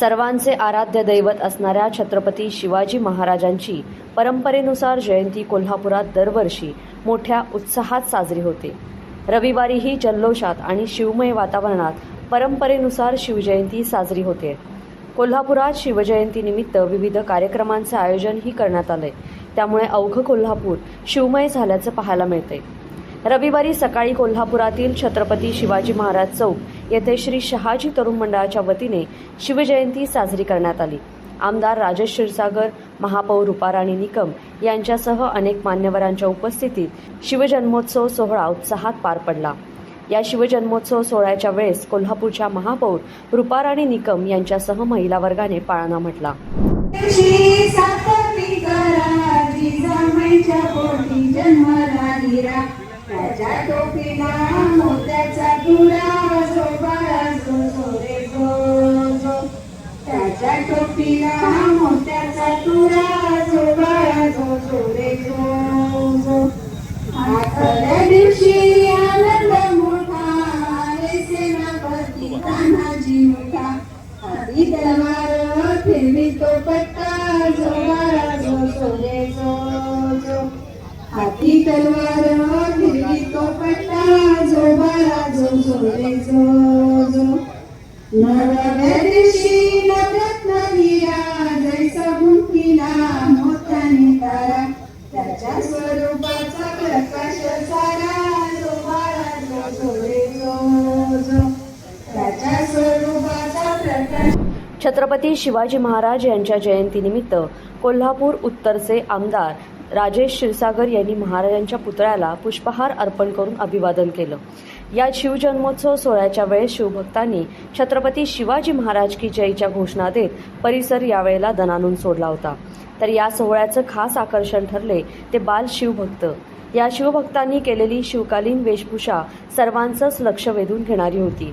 सर्वांचे आराध्य दैवत असणाऱ्या छत्रपती शिवाजी महाराजांची परंपरेनुसार जयंती कोल्हापुरात दरवर्षी मोठ्या उत्साहात साजरी होते. रविवारीही जल्लोषात आणि शिवमय वातावरणात परंपरेनुसार शिवजयंती साजरी होते. कोल्हापुरात शिवजयंतीनिमित्त विविध कार्यक्रमांचे आयोजनही करण्यात आले. त्यामुळे अवघं कोल्हापूर शिवमय झाल्याचं पाहायला मिळते. रविवारी सकाळी कोल्हापुरातील छत्रपती शिवाजी महाराज चौक येथे श्री शहाजी तरुण मंडळाच्या वतीने शिवजयंती साजरी करण्यात आली. आमदार राजेश क्षीरसागर, महापौर रूपाराणी निकम यांच्यासह अनेक मान्यवरांच्या उपस्थितीत शिवजन्मोत्सव सोहळा उत्साहात पार पडला. या शिवजन्मोत्सव सोहळ्याच्या वेळेस कोल्हापूरच्या महापौर रूपाराणी निकम यांच्यासह महिला वर्गाने पाळणा म्हटला. त्याच्या टोपीला मोत्याचा तुरा जो बाळा जो जो रे जो. त्याच्या टोपीला मोत्याचा तुरा जो बाळा जो जो रे जो. आखल्या दिवशी आनंद मोठा रे सेनापती तान्हाजी मोठा. हाती तलवार फिरवी तो पट्टा जो बाळा जो जो रे जो. हाती तलवार फिरवी तो पट्टा जो बाळा जो जो रे जो. नवव्या दिवशी नवरत्न हिरा जैसा गुंफिला मोत्याने तारा. त्याच्या स्वरूपाचा प्रकाश सारा जो बाळा जो जो रे जो. त्याच्या स्वरूपाचा प्रकाश. छत्रपती शिवाजी महाराज यांच्या जयंतीनिमित्त कोल्हापूर उत्तरचे आमदार राजेश क्षीरसागर यांनी महाराजांच्या पुतळ्याला पुष्पहार अर्पण करून अभिवादन केलं. या शिवजन्मोत्सव सोहळ्याच्या वेळेस शिवभक्तांनी छत्रपती शिवाजी महाराज की जयच्या घोषणा देत परिसर यावेळेला दणानून सोडला होता. तर या सोहळ्याचं खास आकर्षण ठरले ते बाल शिवभक्त. या शिवभक्तांनी केलेली शिवकालीन वेशभूषा सर्वांचंच लक्ष वेधून घेणारी होती.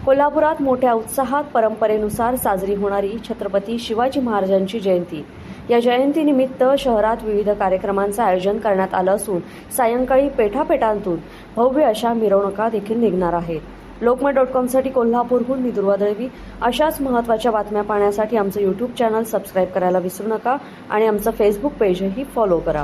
कोल्हापुरात मोठ्या उत्साहात परंपरेनुसार साजरी होणारी छत्रपती शिवाजी महाराजांची जयंती. या जयंतीनिमित्त शहरात विविध कार्यक्रमांचं आयोजन करण्यात आलं असून सायंकाळी पेठापेठांतून भव्य अशा मिरवणुका देखील निघणार आहेत. लोकमत.com साठी कोल्हापूरहून मी दुर्वा दळवी. अशाच महत्त्वाच्या बातम्या पाहण्यासाठी आमचं YouTube चॅनल सबस्क्राईब करायला विसरू नका आणि आमचं फेसबुक पेजही फॉलो करा.